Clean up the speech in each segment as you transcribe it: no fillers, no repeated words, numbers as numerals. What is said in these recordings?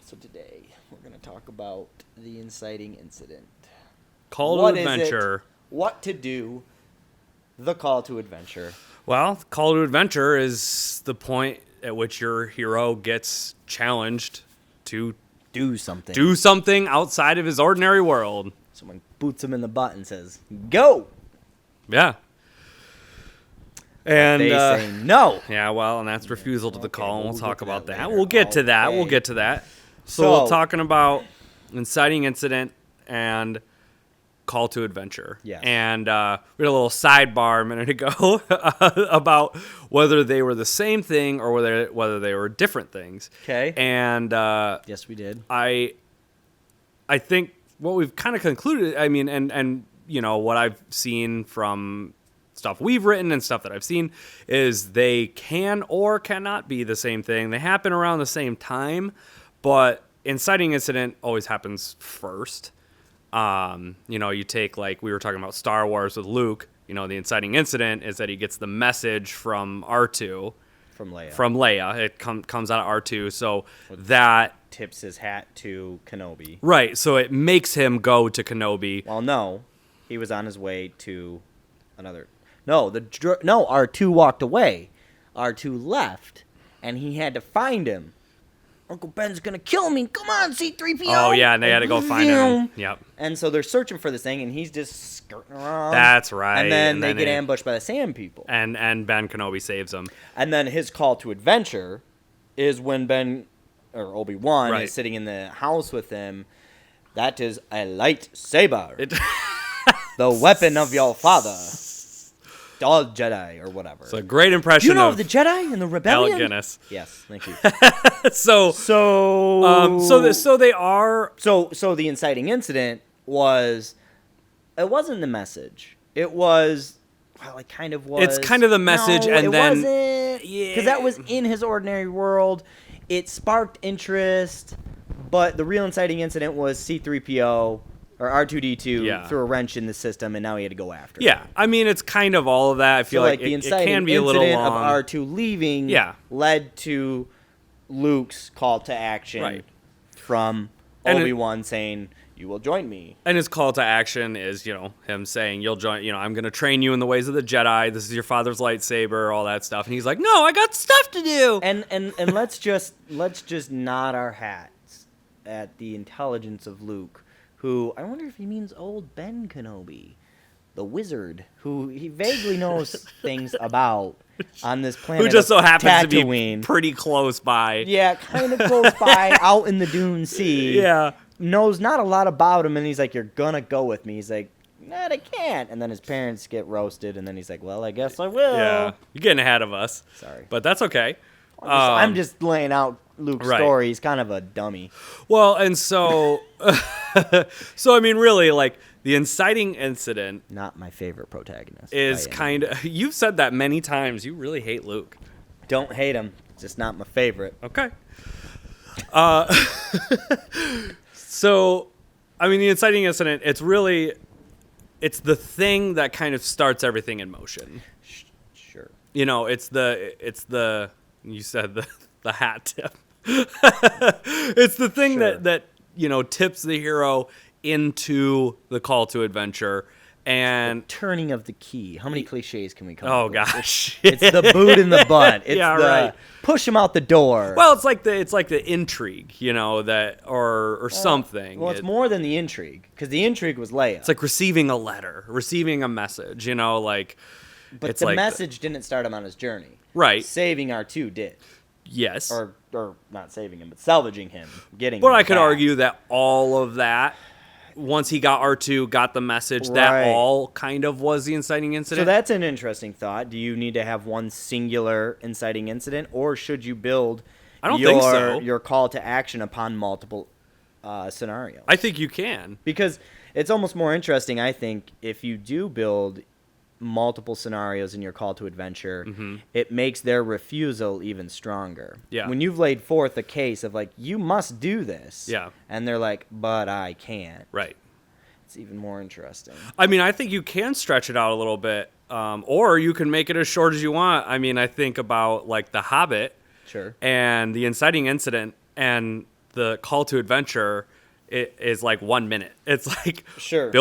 So today we're going to talk about the inciting incident. Call What to is adventure. it? What to do? The call to adventure. Well, call to adventure is the point at which your hero gets challenged to Do something. do something outside of his ordinary world. Someone boots him in the butt and says, "Go!" Yeah. And They say no. yeah, well, and that's refusal to the Okay, call, and well, we'll talk about that. later. We'll get to that. We'll Okay. get to that. So So- we're talking about inciting incident and call to adventure. Yes. And we had a little sidebar a minute ago about whether they were the same thing or whether they were different things. Okay. And Yes, we did. I think what we've kind of concluded, I mean, and you know, what I've seen from stuff we've written and stuff that I've seen is they can or cannot be the same thing. They happen around the same time, but inciting incident always happens first. You know, you take, like we were talking about Star Wars with Luke, you know, the inciting incident is that he gets the message from R2. From Leia. From Leia. It comes out of R2. So that tips his hat to Kenobi. right. So it makes him go to Kenobi. Well, no. He was on his way to another... No, R2 walked away. R2 left, and he had to find him. Uncle Ben's gonna kill me. Come on, C-3PO. Oh, yeah, and they had to go find him. Yep. And so they're searching for this thing, and he's just skirting around. That's right. And then they get ambushed by the Sand People. And Ben Kenobi saves him. And then his call to adventure is when Ben, or Obi-Wan, Right. is sitting in the house with him. That is a lightsaber. The weapon of your father. All Jedi, or whatever. It's a great impression Do you know of the Jedi and the Rebellion? Alec Guinness. Yes, thank you. So they are... So the inciting incident was, it wasn't the message. It was, well, it kind of was. It's kind of the message, no, and it then... wasn't. Because that was in his ordinary world. It sparked interest, but the real inciting incident was C-3PO, or R2-D2, threw a wrench in the system, and now he had to go after it. Yeah, I mean, it's kind of all of that. I feel like the it inciting can be a little incident long. of R2 leaving led to Luke's call to action from Obi-Wan saying, "You will join me." And his call to action is, you know, him saying, "You'll join, you know, I'm going to train you in the ways of the Jedi. This is your father's lightsaber," all that stuff. And he's like, "No, I got stuff to do." And let's just nod our hats at the intelligence of Luke, who I wonder if he means old Ben Kenobi, the wizard, who he vaguely knows things about on this planet. Who just so happens Tatooine. to be pretty close by. Yeah, kind of close by, out in the Dune Sea. Yeah. Knows not a lot about him, and he's like, "You're gonna go with me." He's like, "Nah, I can't." And then his parents get roasted, and then he's like, "Well, I guess I will." Yeah, you're getting ahead of us. Sorry. But that's okay. I'm just laying out Luke's story. He's kind of a dummy. Well, and so, so I mean, really, like, the inciting incident... Not my favorite protagonist. Is kind of... You've said that many times. You really hate Luke. Don't hate him. Just not my favorite. Okay. So, I mean, the inciting incident, it's really... It's the thing that kind of starts everything in motion. Sure. You know, it's the... You said the hat tip. It's the thing that, you know, tips the hero into the call to adventure. And the turning of the key. How many cliches can we come up with? Gosh. It's the boot in the butt. It's right. Push him out the door. Well, it's like the intrigue, you know, that or something. Well, it's more than the intrigue, because the intrigue was Leia. It's like receiving a letter, receiving a message, you know, like. But the message didn't start him on his journey. Right. Saving R2 did. Yes. Or not saving him, but salvaging him, getting. But him I could back. argue that all of that, once he got R2, got the message, that all kind of was the inciting incident. So that's an interesting thought. Do you need to have one singular inciting incident, or should you build I don't think so. your call to action upon multiple scenarios? I think you can. Because it's almost more interesting, I think, if you do build multiple scenarios in your call to adventure, it makes their refusal even stronger. Yeah. When you've laid forth a case of, like, you must do this. Yeah. And they're like, but I can't. Right. It's even more interesting. I mean, I think you can stretch it out a little bit, or you can make it as short as you want. I mean, I think about, like, The Hobbit Sure. and the inciting incident, and the call to adventure is like 1 minute. It's like Sure.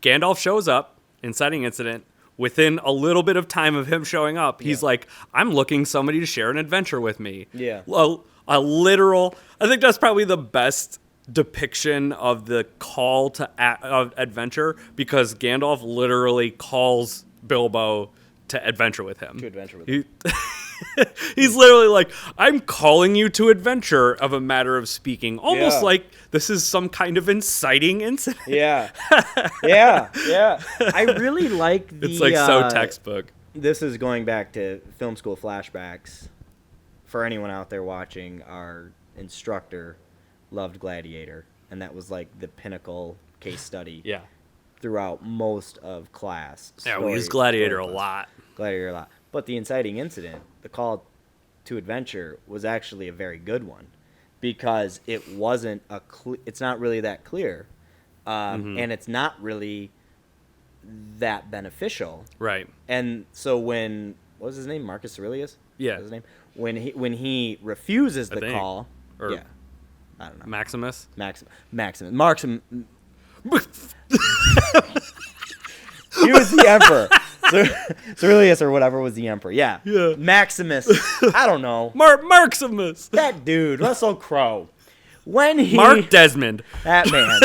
Gandalf shows up, inciting incident. Within a little bit of time of him showing up, he's like, I'm looking somebody to share an adventure with me. Yeah. A literal, I think that's probably the best depiction of the call to of adventure, because Gandalf literally calls Bilbo to adventure with him. To adventure with him. He's literally like, I'm calling you to adventure of a matter of speaking. Almost like this is some kind of inciting incident. Yeah. Yeah. I really like the... It's like so textbook. This is going back to film school flashbacks. For anyone out there watching, our instructor loved Gladiator, and that was like the pinnacle case study Yeah. throughout most of class. Yeah, we use Gladiator a lot. But the inciting incident, the call to adventure, was actually a very good one, because it wasn't it's not really that clear, and it's not really that beneficial. Right. And so what was his name? Marcus Aurelius? Yeah. What was his name? When he refuses the call, Or yeah, I don't know. Maximus. Maximus. He was the emperor. Aurelius or whatever was the emperor. Yeah. Maximus. I don't know. Maximus. That dude, Russell Crowe. Mark Desmond. That man.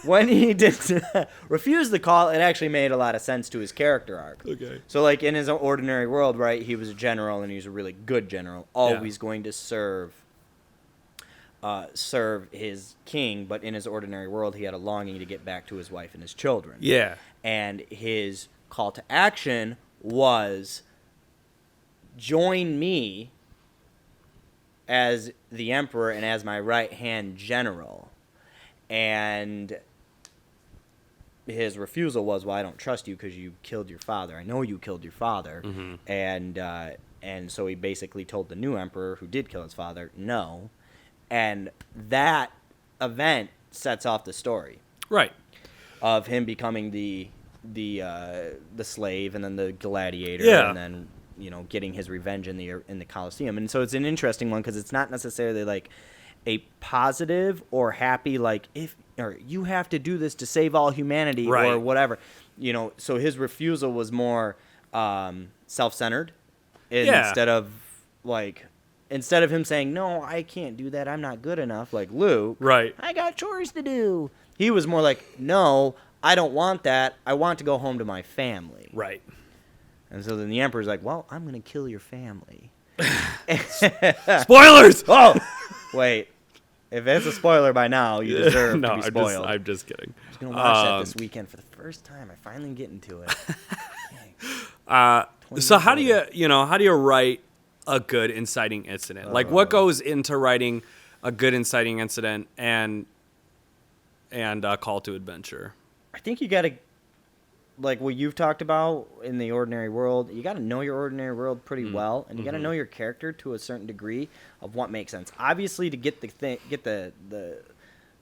When he did refuse the call, it actually made a lot of sense to his character arc. Okay. So, like, in his ordinary world, right, he was a general, and he was a really good general, always going to serve his king, but in his ordinary world, he had a longing to get back to his wife and his children. Yeah. And his call to action was, join me as the emperor and as my right-hand general. And his refusal was, well, I don't trust you because you killed your father. I know you killed your father. Mm-hmm. And so he basically told the new emperor, who did kill his father, no. And that event sets off the story. Right. Of him becoming the slave, and then the gladiator, and then getting his revenge in the Colosseum. And so it's an interesting one, because it's not necessarily like a positive or happy, like, or you have to do this to save all humanity, or whatever. So his refusal was more self-centered, instead of him saying, no, I can't do that, I'm not good enough, like Luke. Right. I got chores to do. He was more like, no, I don't want that. I want to go home to my family. Right. And so then the emperor's like, well, I'm going to kill your family. Spoilers! Oh, wait. If it's a spoiler by now, you deserve to be spoiled. I'm just kidding. I was going to watch that this weekend for the first time. I finally get into it. So how do you write a good inciting incident? Like, what goes into writing a good inciting incident and a call to adventure? I think you got to, like what you've talked about in the ordinary world, you got to know your ordinary world pretty well, and you got to know your character to a certain degree of what makes sense. Obviously, to get to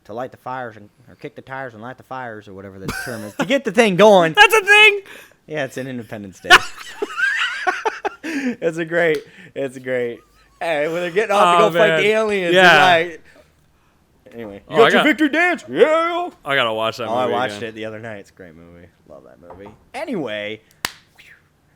light the fires or kick the tires and light the fires, or whatever the term is, to get the thing going. That's a thing. Yeah, it's an Independence Day. It's great. Hey, when they're getting off to go fight the aliens, like. Anyway, you got your victory dance? Yeah. I gotta watch that movie. I watched it the other night. It's a great movie. Love that movie. Anyway,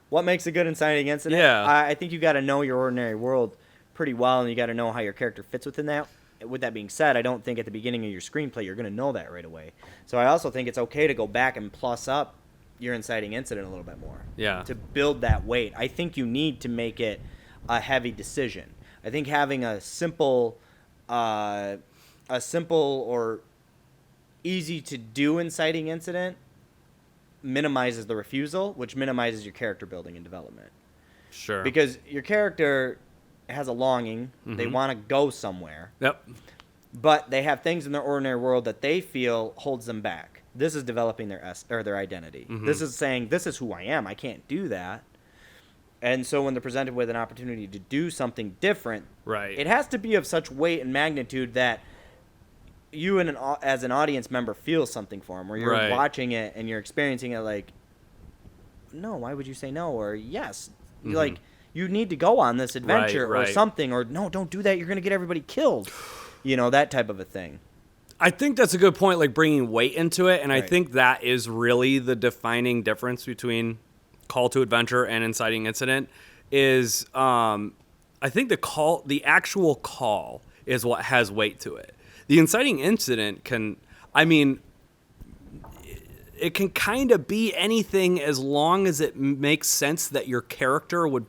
what makes a good inciting incident? Yeah. I think you got to know your ordinary world pretty well, and you got to know how your character fits within that. With that being said, I don't think at the beginning of your screenplay you're going to know that right away. So I also think it's okay to go back and plus up your inciting incident a little bit more. Yeah. To build that weight. I think you need to make it a heavy decision. I think having a simple or easy to do inciting incident minimizes the refusal, which minimizes your character building and development. Sure. Because your character has a longing, they want to go somewhere. Yep. But they have things in their ordinary world that they feel holds them back. This is developing their identity. This is saying, this is who I am. I can't do that. And so when they're presented with an opportunity to do something different, it has to be of such weight and magnitude that you as an audience member feel something for them, where you're watching it and you're experiencing it like, no, why would you say no? Or yes, like, you need to go on this adventure or something, or no, don't do that. You're going to get everybody killed. that type of a thing. I think that's a good point, like bringing weight into it, and I Right. think that is really the defining difference between Call to Adventure and Inciting Incident. Is I think the actual call is what has weight to it. The Inciting Incident it can kind of be anything as long as it makes sense that your character would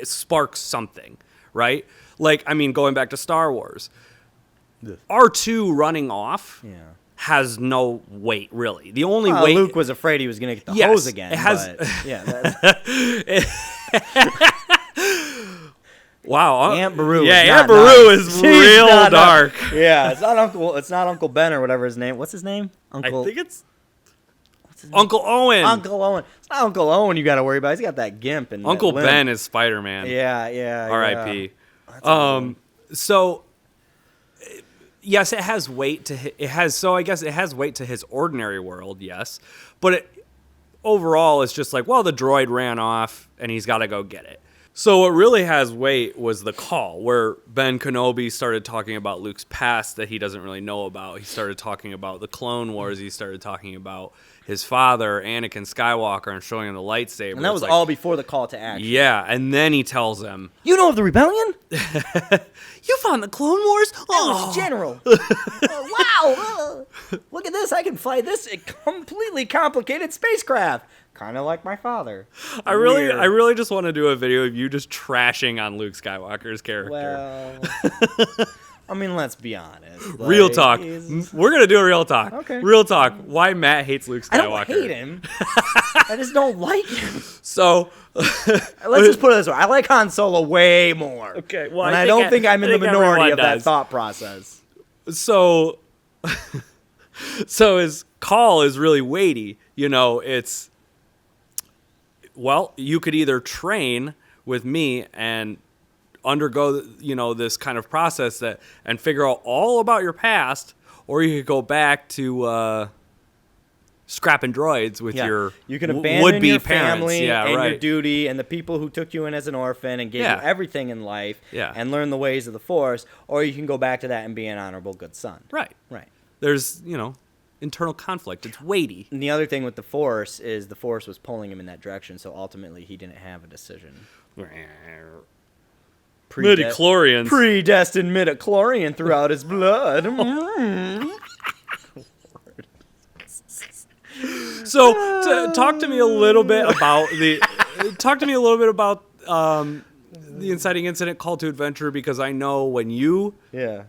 spark something, right? Like, going back to Star Wars, R2 running off has no weight, really. The only weight... Luke was afraid he was going to get the Yes, hose again. it has- But, Wow. Aunt Beru. Yeah, is Aunt not Beru nice. is She's real not dark. nice. Yeah, it's not Uncle Ben or whatever his name. What's his name? Uncle. I think it's Uncle Owen. Uncle Owen. It's not Uncle Owen you got to worry about. He's got that gimp and Uncle that limp. Ben is Spider-Man. Yeah. R.I.P. Yeah. So yes, it has weight to I guess it has weight to his ordinary world, yes. But overall it's just like, well, the droid ran off and he's got to go get it. So what really has weight was the call, where Ben Kenobi started talking about Luke's past that he doesn't really know about. He started talking about the Clone Wars. He started talking about his father, Anakin Skywalker, and showing him the lightsaber. And that It's was like, all before the call to action. Yeah, and then he tells him, You know of the rebellion? "You found the Clone Wars? Oh, General. Oh, wow. Look at this. I can fly this completely complicated spacecraft. Kind of like my father. I really just want to do a video of you just trashing on Luke Skywalker's character. Well, I mean, let's be honest. Real Like, talk. We're going to do a real talk. Okay. Real talk. Why Matt hates Luke Skywalker. I don't hate him. I just don't like him. So, Let's just put it this way. I like Han Solo way more. Okay, well, and I I think don't think I'm in the I think minority everyone of that does. thought process. so his call is really weighty. It's, well, you could either train with me and undergo, this kind of process and figure out all about your past, or you could go back to scrapping droids with your you can abandon would-be your parents. family Yeah, and right. your duty and the people who took you in as an orphan and gave Yeah. you everything in life Yeah. and learn the ways of the Force, or you can go back to that and be an honorable good son. Right. Right. There's, internal conflict. It's weighty. And the other thing with the Force is the Force was pulling him in that direction, so ultimately he didn't have a decision. Midichlorians. Predestined midichlorian throughout his blood. So, talk to me a little bit about the Inciting Incident Call to Adventure, because I know when you Yeah.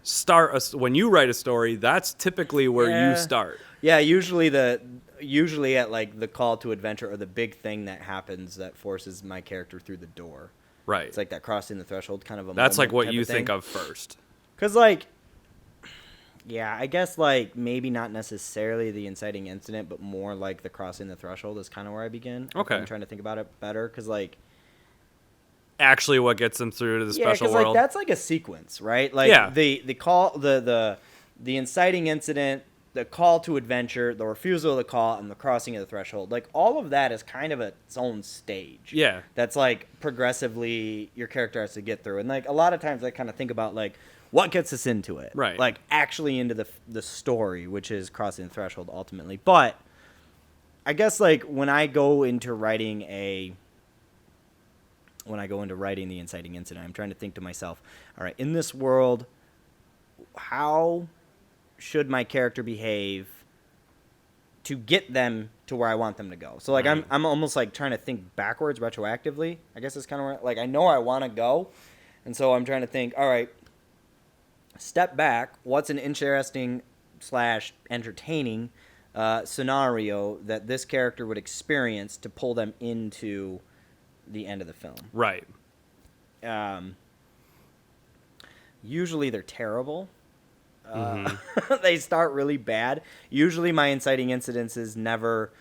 when you write a story, that's typically where Yeah. you start. Yeah, usually at like the call to adventure or the big thing that happens that forces my character through the door. Right. It's like that crossing the threshold kind of a That's like moment what type you of thing. think of first. Cuz like yeah, I guess like maybe not necessarily the inciting incident, but more like the crossing the threshold is kind of where I begin. Okay. I'm trying to think about it better cuz like Actually, what gets them through to the special like world. that's like a sequence, right? Like Yeah. the call the inciting incident, the call to adventure, the refusal of the call, and the crossing of the threshold. Like all of that is kind of its own stage. Yeah. That's like progressively your character has to get through. And like a lot of times I kind of think about like what gets us into it. Right. Like actually into the story, which is crossing the threshold ultimately. But I guess like when I go into writing the inciting incident, I'm trying to think to myself, all right, in this world, how should my character behave to get them to where I want them to go? So like Right. I'm almost like trying to think backwards retroactively. I guess it's kind of where, like I know I want to go, and so I'm trying to think, all right, step back, what's an interesting / entertaining scenario that this character would experience to pull them into the end of the film. Right. Usually they're terrible. They start really bad. Usually my inciting incidences never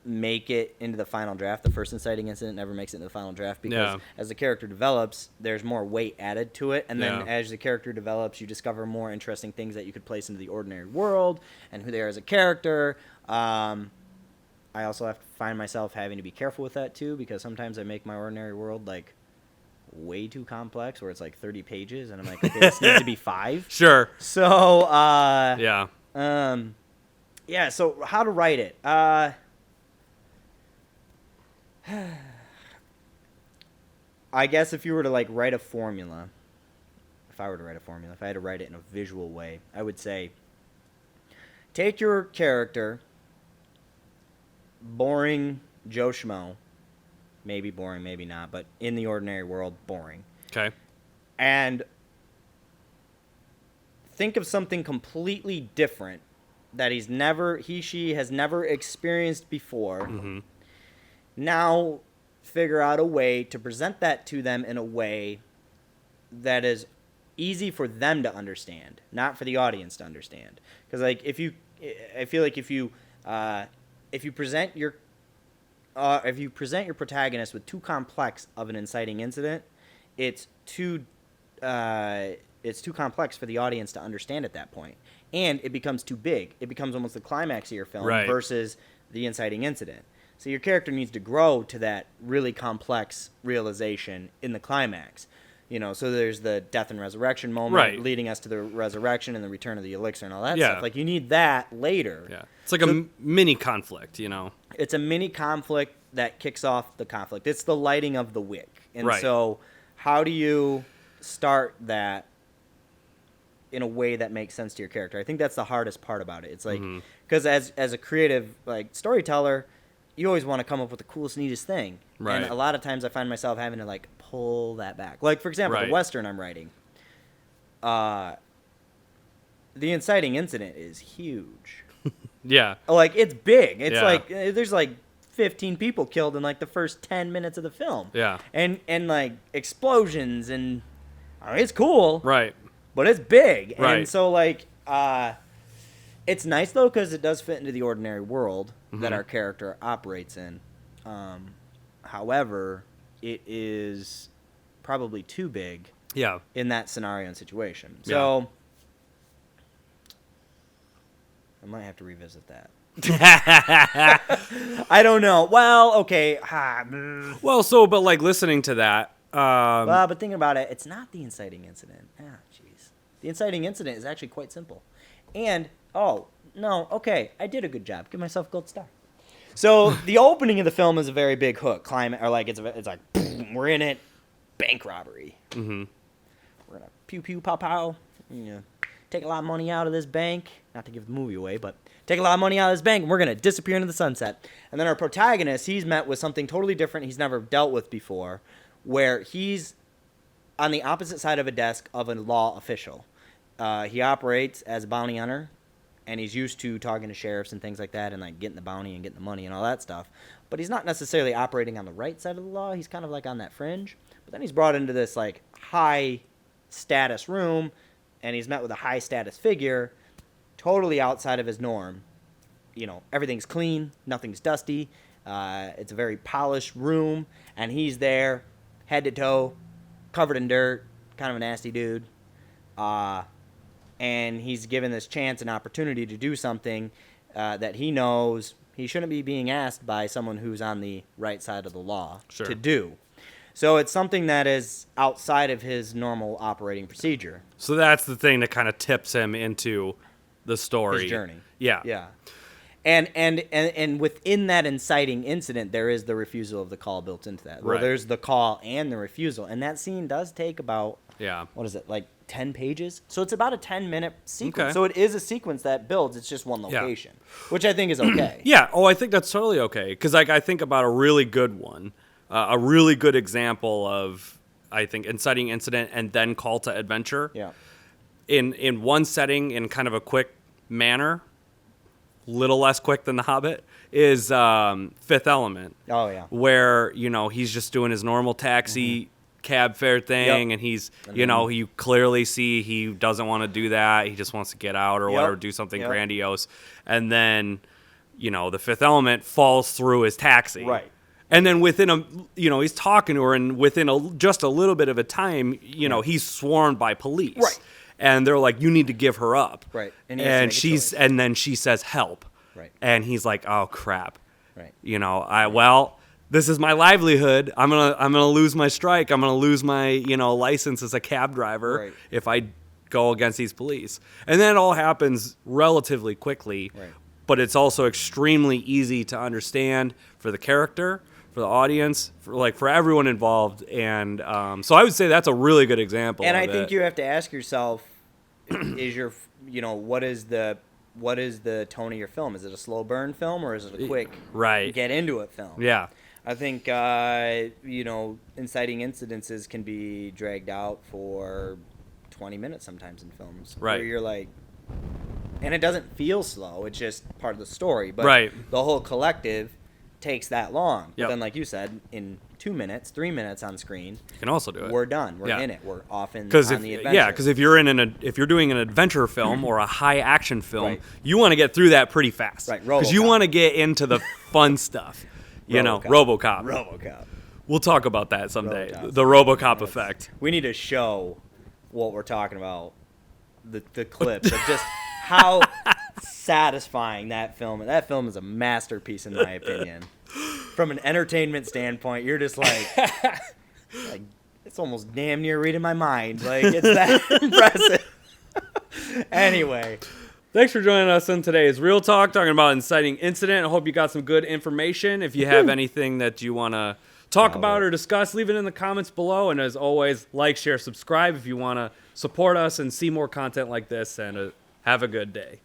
make it into the final draft. The first inciting incident never makes it into the final draft because as the character develops, there's more weight added to it. And then as the character develops, you discover more interesting things that you could place into the ordinary world and who they are as a character. I also have to find myself having to be careful with that too, because sometimes I make my ordinary world like way too complex, where it's like 30 pages, and I'm like, okay, this needs to be 5. Sure. So, Yeah. yeah. So how to write it? I guess if you were to like write a formula, if I had to write it in a visual way, I would say, take your character, boring Joe Schmo, maybe boring, maybe not, but in the ordinary world, boring. Okay. And think of something completely different that she has never experienced before. Mm-hmm. Now figure out a way to present that to them in a way that is easy for them to understand, not for the audience to understand. Because like I feel like if you present your protagonist with too complex of an inciting incident, it's too complex for the audience to understand at that point, and it becomes too big. It becomes almost the climax of your film versus the inciting incident. So your character needs to grow to that really complex realization in the climax. So there's the death and resurrection moment leading us to the resurrection and the return of the elixir and all that stuff. Like, you need that later. Yeah. It's like a mini conflict, It's a mini conflict that kicks off the conflict. It's the lighting of the wick. And so how do you start that in a way that makes sense to your character? I think that's the hardest part about it. It's like, because as a creative like storyteller, you always want to come up with the coolest, neatest thing. Right. And a lot of times I find myself having to like pull that back. Like, for example, the Western I'm writing, the inciting incident is huge. Yeah. Like, it's big. It's like, there's like 15 people killed in like the first 10 minutes of the film. Yeah. And like explosions, and I mean, it's cool. Right. But it's big. Right. And so like, it's nice though, because it does fit into the ordinary world that our character operates in. However, it is probably too big in that scenario and situation. So I might have to revisit that. I don't know. Well, okay. Well, but like listening to that. But thinking about it, it's not the inciting incident. Jeez. The inciting incident is actually quite simple. And, I did a good job. Give myself a gold star. So the opening of the film is a very big hook. It's like, we're in it, bank robbery. Mm-hmm. We're gonna pew pew pow pow. Take a lot of money out of this bank. Not to give the movie away, but take a lot of money out of this bank, and we're gonna disappear into the sunset. And then our protagonist, he's met with something totally different he's never dealt with before, where he's on the opposite side of a desk of a law official. He operates as a bounty hunter, and he's used to talking to sheriffs and things like that, and like getting the bounty and getting the money and all that stuff. But he's not necessarily operating on the right side of the law. He's kind of like on that fringe. But then he's brought into this like high status room, and he's met with a high status figure, totally outside of his norm. Everything's clean, nothing's dusty. It's a very polished room, and he's there, head to toe, covered in dirt, kind of a nasty dude. And he's given this chance and opportunity to do something that he knows he shouldn't be being asked by someone who's on the right side of the law to do. So it's something that is outside of his normal operating procedure. So that's the thing that kind of tips him into the story. His journey. Yeah. Yeah. And within that inciting incident, there is the refusal of the call built into that. Well, there's the call and the refusal. And that scene does take about, what is it, like 10 pages? So it's about a 10-minute sequence. Okay. So it is a sequence that builds. It's just one location, which I think is okay. Yeah. Oh, I think that's totally okay. Because I think about a really good one, a really good example of, I think, inciting incident and then call to adventure. Yeah. In one setting, in kind of a quick manner, little less quick than The Hobbit, is Fifth Element. Oh, yeah. Where, he's just doing his normal taxi cab fare thing, and he's, you clearly see he doesn't want to do that. He just wants to get out or whatever, do something grandiose. And then, the Fifth Element falls through his taxi. Right. And then within he's talking to her, and within just a little bit of a time, he's swarmed by police. Right. And they're like, you need to give her up. Right. And then she says, help. Right. And he's like, oh, crap. Right. this is my livelihood. I'm gonna lose my strike. I'm gonna lose my license as a cab driver Right. if I go against these police. And then it all happens relatively quickly. Right. But it's also extremely easy to understand for the character, for the audience, for everyone involved. And so I would say that's a really good example. And of I think it. you have to ask yourself, is your, what is the tone of your film? Is it a slow burn film or is it a quick Right. get into it film? Yeah. I think, inciting incidences can be dragged out for 20 minutes sometimes in films. Right. Where you're like, and it doesn't feel slow. It's just part of the story. But Right. the whole collective takes that long. Yep. But then, like you said, in 2 minutes, 3 minutes on screen, You can also do it. we're done. We're Yeah. in it. We're off on Because the adventure. because if you're doing an adventure film or a high action film, Right. you want to get through that pretty fast. Right, Because you RoboCop. want to get into the fun stuff. RoboCop. RoboCop. We'll talk about that someday. RoboCop. The RoboCop effect. We need to show what we're talking about. The clips of just how satisfying that film. That film is a masterpiece in my opinion. From an entertainment standpoint, you're just like it's almost damn near reading my mind. Like it's that impressive. Anyway, Thanks for joining us on today's Real Talk, talking about Inciting Incident. I hope you got some good information. If you have anything that you want to talk about or discuss, leave it in the comments below. And as always, like, share, subscribe if you want to support us and see more content like this. And have a good day.